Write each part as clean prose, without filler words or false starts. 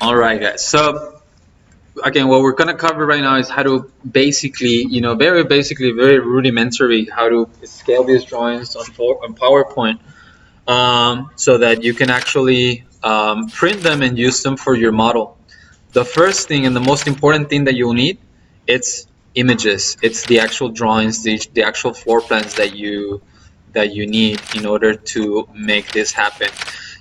All right, guys. So again, what we're going to cover right now is how to basically, very basically, very rudimentary, how to scale these drawings on PowerPoint, so that you can actually print them and use them for your model. The first thing and the most important thing that you'll need, it's images. It's the actual drawings, the actual floor plans that you need in order to make this happen.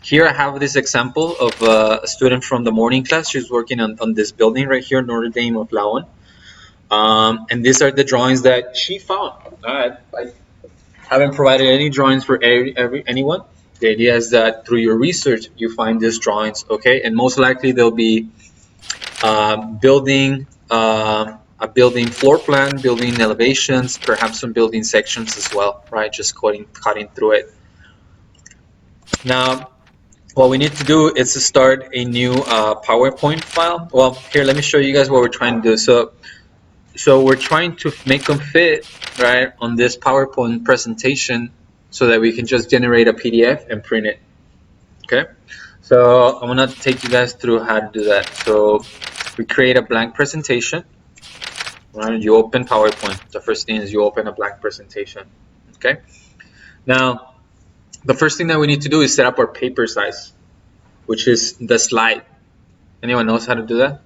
Here I have this example of a student from the morning class. She's working on this building right here, Notre Dame of Laon. And these are the drawings that she found. I haven't provided any drawings for anyone. The idea is that through your research, you find these drawings, okay? And most likely they'll be building a building floor plan, building elevations, perhaps some building sections as well, right? Just cutting through it. Now, what we need to do is to start a new PowerPoint file. Well, here, let me show you guys what we're trying to do. So we're trying to make them fit, right, on this PowerPoint presentation so that we can just generate a PDF and print it, okay? So I'm gonna take you guys through how to do that. So we create a blank presentation, right? You open PowerPoint. The first thing is you open a blank presentation, okay? Now, the first thing that we need to do is set up our paper size, which is the slide. Anyone knows how to do that?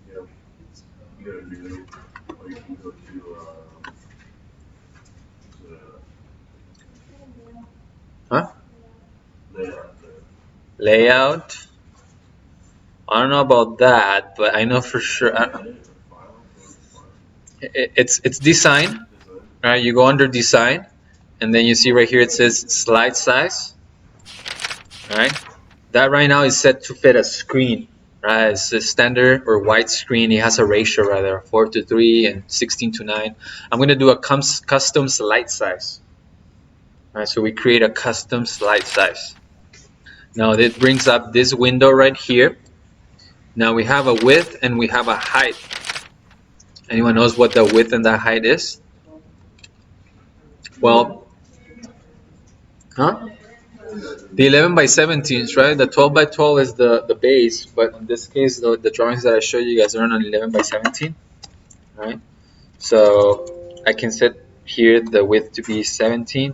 Yeah. You gotta do, or you can go to Huh? layout. Layout. I don't know about that, but I know for sure. It's design, right? You go under design, and then you see right here it says slide size, right? That right now is set to fit a screen, right? It's a standard or widescreen. It has a ratio rather 4:3 and 16:9. I'm going to do a custom slide size. All right, so we create a custom slide size. Now it brings up this window right here. Now we have a width and we have a height. Anyone knows what the width and the height is? Well, huh? The 11 by 17s, right? The 12 by 12 is the base, but in this case, the drawings that I showed you guys are on 11 by 17, right? So I can set here the width to be 17,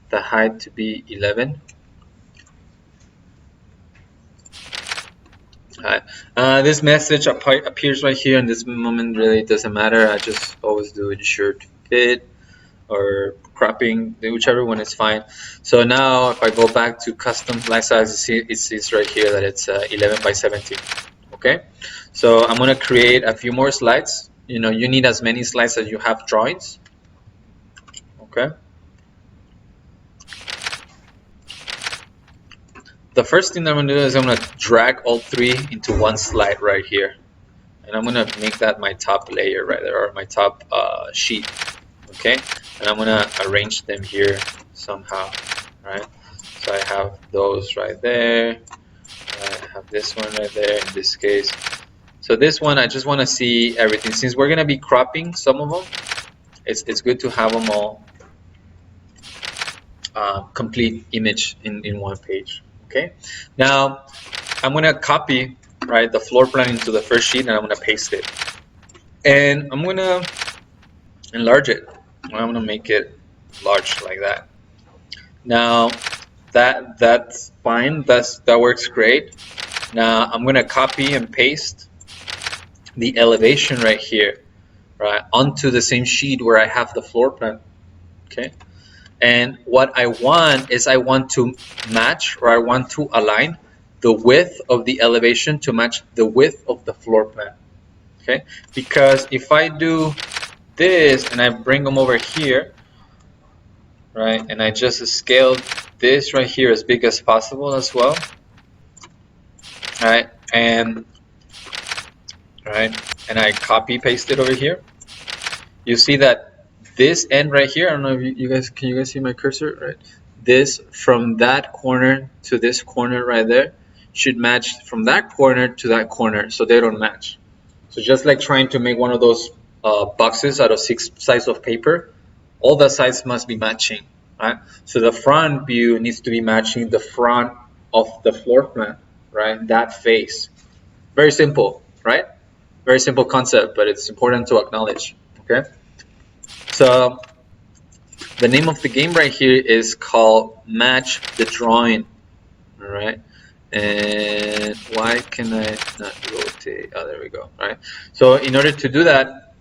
the height to be 11. This message appears right here in this moment. Really, it doesn't matter. I just always do ensure to fit or cropping, whichever one is fine. So now if I go back to custom slide size, it sees right here that it's 11 by 17. Okay, so I'm gonna create a few more slides. You need as many slides as you have drawings. Okay. The first thing that I'm gonna do is I'm gonna drag all three into one slide right here, and I'm gonna make that my top layer right there, or my top sheet. Okay, and I'm gonna arrange them here somehow, right? So I have those right there. I have this one right there in this case. So this one, I just want to see everything. Since we're gonna be cropping some of them, it's good to have them all complete image in one page. Okay. Now I'm gonna copy the floor plan into the first sheet, and I'm gonna paste it, and I'm gonna enlarge it. I'm gonna make it large like that. Now that's fine. That works great. Now I'm gonna copy and paste the elevation right here, right, onto the same sheet where I have the floor plan. Okay. And what I want is I want to match, or I want to align the width of the elevation to match the width of the floor plan. Okay. Because if I do this and I bring them over here, right, and I just scale this right here as big as possible as well, right, and I copy paste it over here, you see that this end right here, I don't know if can you guys see my cursor, right? This from that corner to this corner right there should match from that corner to that corner, so they don't match. So just like trying to make one of those boxes out of 6 sides of paper, all the sides must be matching, right? So the front view needs to be matching the front of the floor plan, right? That face. Very simple, right? Very simple concept, but it's important to acknowledge. Okay. So the name of the game right here is called Match the Drawing. All right. And why can I not rotate? Oh, there we go. All right. So in order to do that,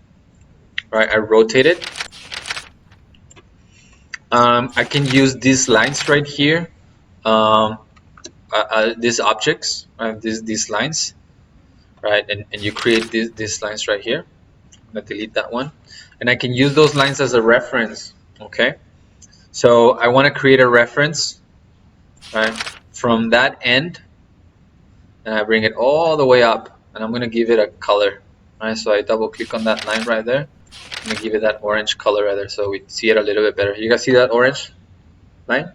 right, I rotate it. I can use these lines right here, these objects, these lines, right? And you create these lines right here. I'm gonna delete that one, and I can use those lines as a reference. Okay. So I want to create a reference, right, from that end, and I bring it all the way up, and I'm going to give it a color. Right, so I double click on that line right there. I'm going to give it that orange color right there so we see it a little bit better. You guys see that orange line?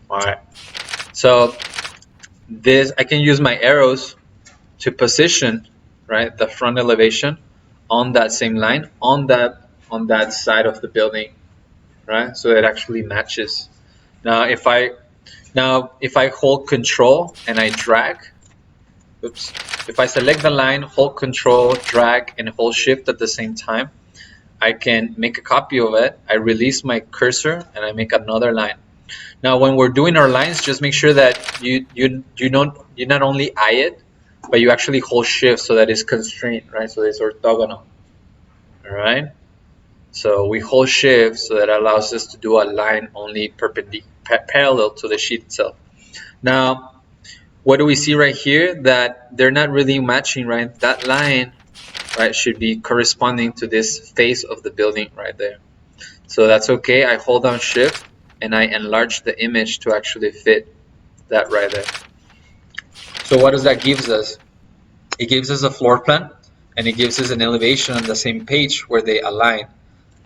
All right. So this, I can use my arrows to position, right, the front elevation on that same line, on that side of the building, right, so it actually matches. Now if I hold control and I drag, oops, if I select the line, hold control, drag, and hold shift at the same time, I can make a copy of it. I release my cursor and I make another line. Now when we're doing our lines, just make sure that you not only eye it, but you actually hold shift so that it's constrained, right? So it's orthogonal. All right. So we hold shift so that allows us to do a line only parallel to the sheet itself. Now, what do we see right here? That they're not really matching, right? That line, right, should be corresponding to this face of the building right there. So that's okay. I hold down shift and I enlarge the image to actually fit that right there. So what does that gives us? It gives us a floor plan and it gives us an elevation on the same page where they align.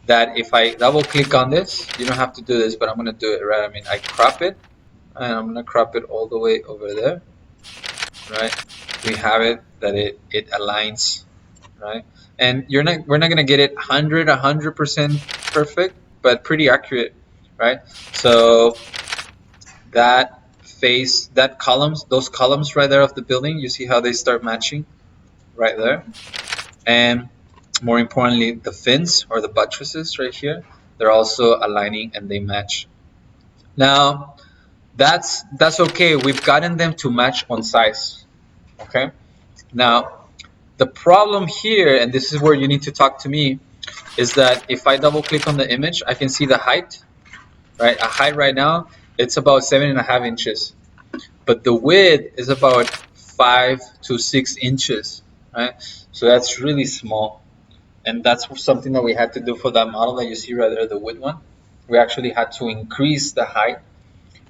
That if I double click on this, you don't have to do this, but I'm going to do it, right? I mean, I crop it and I'm going to crop it all the way over there, right? We have it that it aligns, right? And we're not going to get it 100% perfect, but pretty accurate, right? So that face, those columns right there of the building, you see how they start matching right there. And more importantly, the fins or the buttresses right here, they're also aligning and they match. Now that's okay. We've gotten them to match on size. Okay. Now the problem here, and this is where you need to talk to me, is that if I double click on the image, I can see the height, right? A height right now, it's about 7.5 inches, but the width is about 5 to 6 inches, right? So that's really small. And that's something that we had to do for that model that you see right there, the width one. We actually had to increase the height,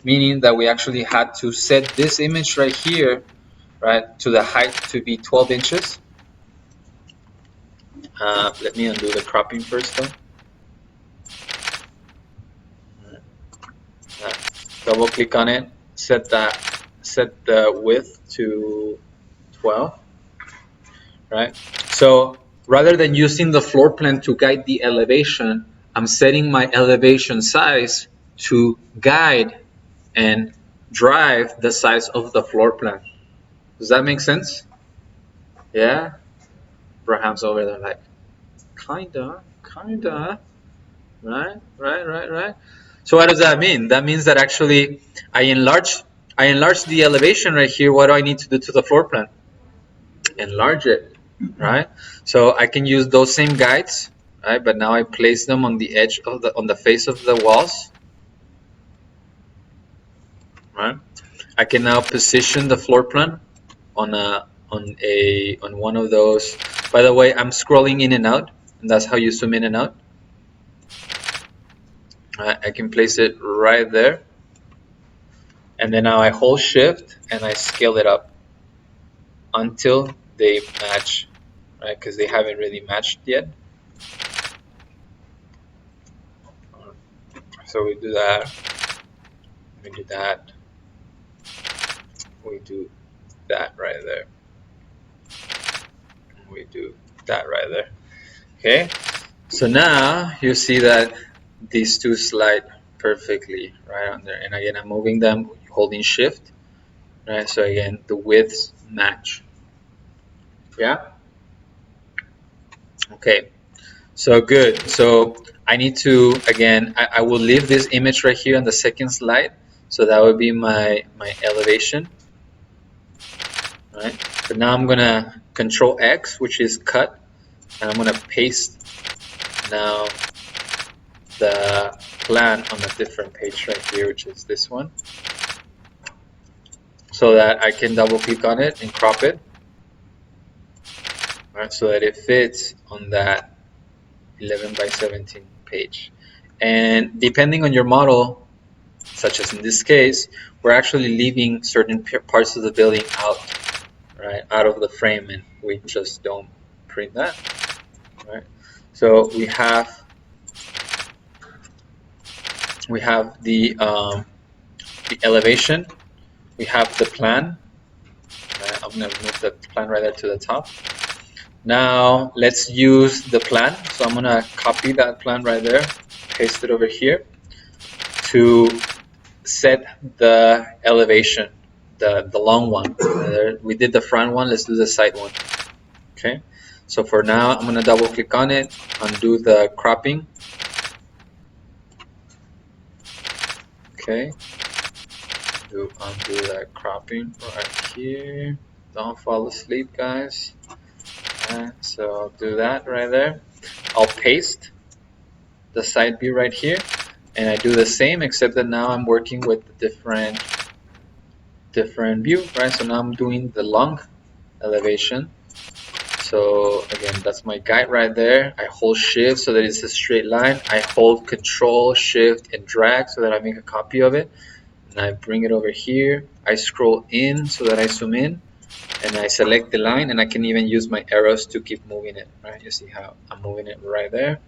meaning that we actually had to set this image right here, right, to the height to be 12 inches. Let me undo the cropping first though. Double click on it, set the width to 12, right? So rather than using the floor plan to guide the elevation, I'm setting my elevation size to guide and drive the size of the floor plan. Does that make sense? Yeah? Abraham's over there like, kinda, right. So what does that mean? That means that actually I enlarge the elevation right here. What do I need to do to the floor plan? Enlarge it, right? So I can use those same guides, right? But now I place them on the edge of on the face of the walls, right? I can now position the floor plan on one of those. By the way, I'm scrolling in and out, and that's how you zoom in and out. I can place it right there, and then now I hold shift and I scale it up until they match, right? Because they haven't really matched yet. So we do that, we do that, we do that right there, we do that right there. Okay, so now you see that these two slide perfectly right on there. And again, I'm moving them holding shift, right? So again, the widths match. Yeah. Okay. So good. So I need to, again, I will leave this image right here on the second slide. So that would be my elevation, right? But now I'm gonna Control X, which is cut, and I'm gonna paste now the plan on a different page right here, which is this one, so that I can double click on it and crop it, right? So that it fits on that 11 by 17 page. And depending on your model, such as in this case, we're actually leaving certain parts of the building out, right, out of the frame, and we just don't print that, right? So we have the elevation, we have the plan. I'm gonna move the plan right there to the top. Now let's use the plan. So I'm gonna copy that plan right there, paste it over here to set the elevation, the long one. We did the front one, let's do the side one. Okay, so for now I'm gonna double click on it, undo the cropping. Okay, undo that cropping right here. Don't fall asleep, guys. Alright, so I'll do that right there. I'll paste the side view right here, and I do the same, except that now I'm working with a different view, right? So now I'm doing the long elevation. So again, that's my guide right there. I hold shift so that it's a straight line. I hold control, shift, and drag so that I make a copy of it. And I bring it over here. I scroll in so that I zoom in, and I select the line, and I can even use my arrows to keep moving it, right? You see how I'm moving it right there.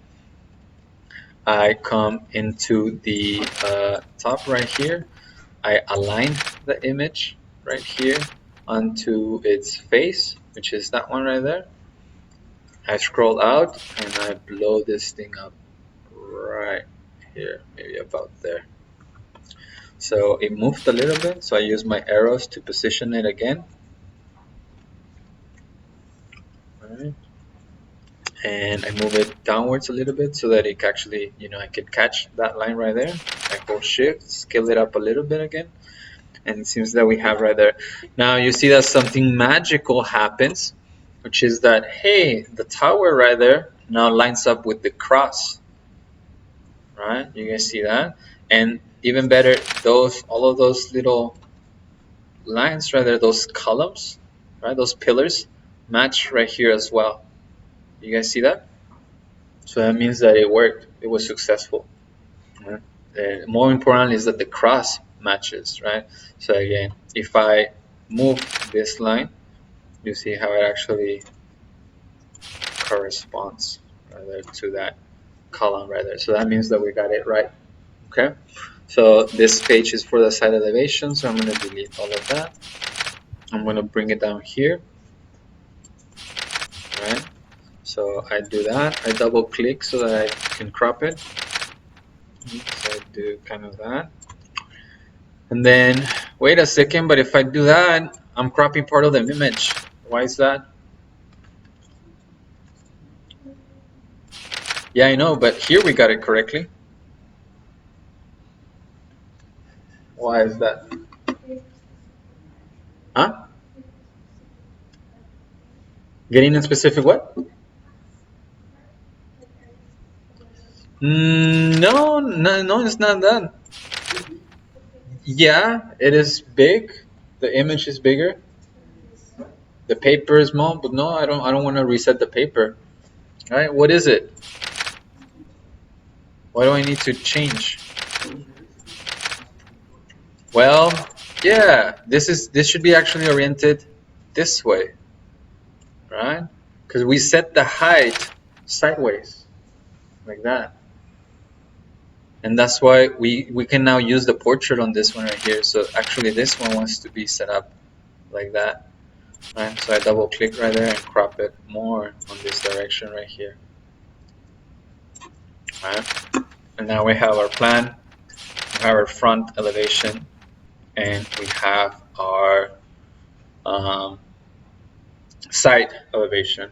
I come into the top right here. I align the image right here onto its face, which is that one right there. I scroll out and I blow this thing up right here, maybe about there. So it moved a little bit, so I use my arrows to position it again. All right. And I move it downwards a little bit so that it actually, I can catch that line right there. I hold shift, scale it up a little bit again, and it seems that we have right there. Now you see that something magical happens, which is that, hey, the tower right there now lines up with the cross, right? You guys see that? And even better, all of those little lines right there, those columns, right, those pillars match right here as well. You guys see that? So that means that it worked. It was successful. Right? And more important is that the cross matches, right? So again, if I move this line, you see how it actually corresponds right there to that column right there. So that means that we got it right. Okay. So this page is for the side elevation, so I'm going to delete all of that. I'm going to bring it down here. Right. So I do that. I double click so that I can crop it. So I do kind of that. And then, wait a second, but if I do that, I'm cropping part of the image. Why is that? Yeah, I know, but here we got it correctly. Why is that? Huh? Getting a specific what? No, no, no, it's not that. Yeah, it is big. The image is bigger. The paper is small, but no, I don't want to reset the paper. All right, what is it? Why do I need to change? Well, yeah, this should be actually oriented this way, right? Because we set the height sideways, like that. And that's why we can now use the portrait on this one right here. So actually this one wants to be set up like that, right? So I double click right there and crop it more on this direction right here, right? And now we have our plan, we have our front elevation, and we have our site elevation.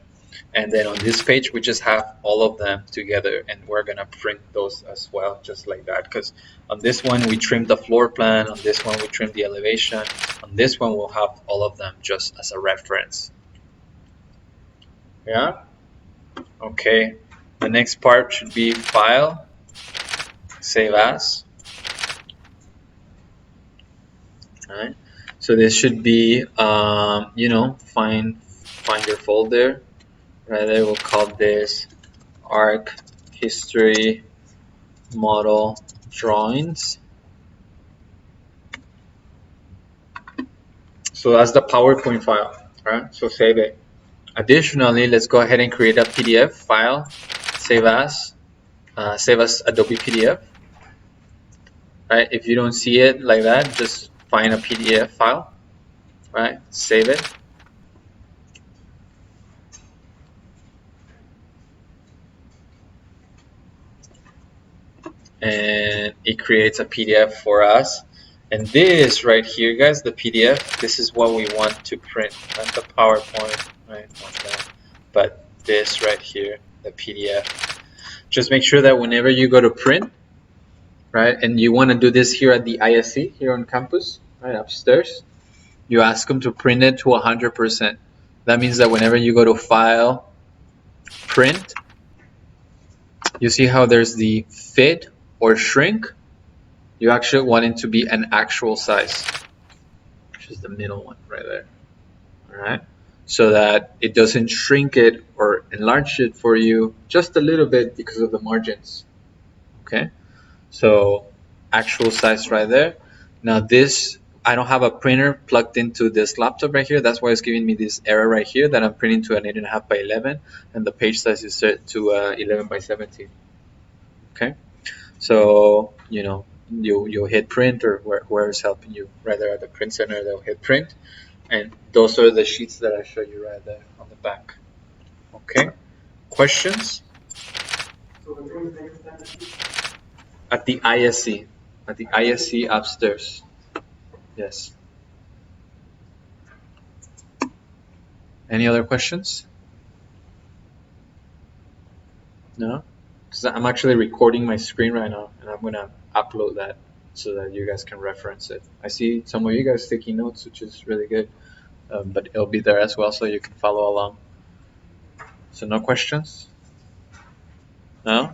And then on this page, we just have all of them together, and we're gonna print those as well, just like that. Because on this one, we trimmed the floor plan. On this one, we trimmed the elevation. On this one, we'll have all of them just as a reference. Yeah? Okay. The next part should be File, Save As. All right. So this should be, find your folder. Right there, we'll call this Arc History Model Drawings. So that's the PowerPoint file, right? So save it. Additionally, let's go ahead and create a PDF file, save as Adobe PDF. Right? If you don't see it like that, just find a PDF file, right? Save it. And it creates a PDF for us. And this right here, guys, the PDF, this is what we want to print, not the PowerPoint, right? Not that, but this right here, the PDF. Just make sure that whenever you go to print, right, and you want to do this here at the ISC, here on campus, right, upstairs, you ask them to print it to 100%. That means that whenever you go to File, Print, you see how there's the fit or shrink? You actually want it to be an actual size, which is the middle one right there. All right, so that it doesn't shrink it or enlarge it for you just a little bit because of the margins. Okay, so actual size right there. Now this, I don't have a printer plugged into this laptop right here. That's why it's giving me this error right here that I'm printing to an 8.5 by 11, and the page size is set to 11 by 17. Okay. So, you'll hit print, or whoever's helping you right there at the print center, they'll hit print. And those are the sheets that I showed you right there on the back. Okay. Questions? At the ISC. At the ISC upstairs. Yes. Any other questions? No? Because I'm actually recording my screen right now, and I'm going to upload that so that you guys can reference it. I see some of you guys taking notes, which is really good. But it'll be there as well, so you can follow along. So no questions? No?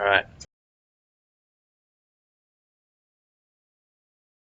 All right.